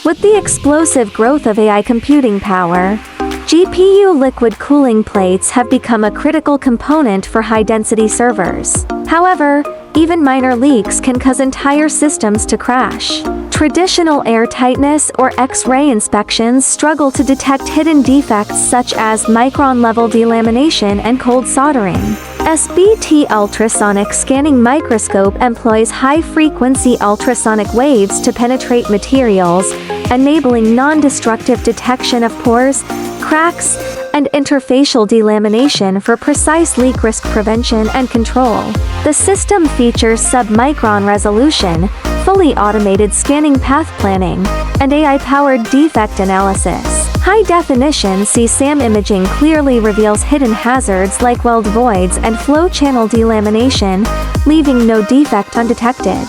With the explosive growth of AI computing power, GPU liquid cooling plates have become a critical component for high-density servers. However, even minor leaks can cause entire systems to crash. Traditional airtightness or X-ray inspections struggle to detect hidden defects such as micron-level delamination and cold soldering. SBT Ultrasonic Scanning Microscope employs high-frequency ultrasonic waves to penetrate materials, enabling non-destructive detection of pores, cracks, and interfacial delamination for precise leak risk prevention and control. The system features sub-micron resolution, fully automated scanning path planning, and AI-powered defect analysis. High-definition CSAM imaging clearly reveals hidden hazards like weld voids and flow channel delamination, leaving no defect undetected.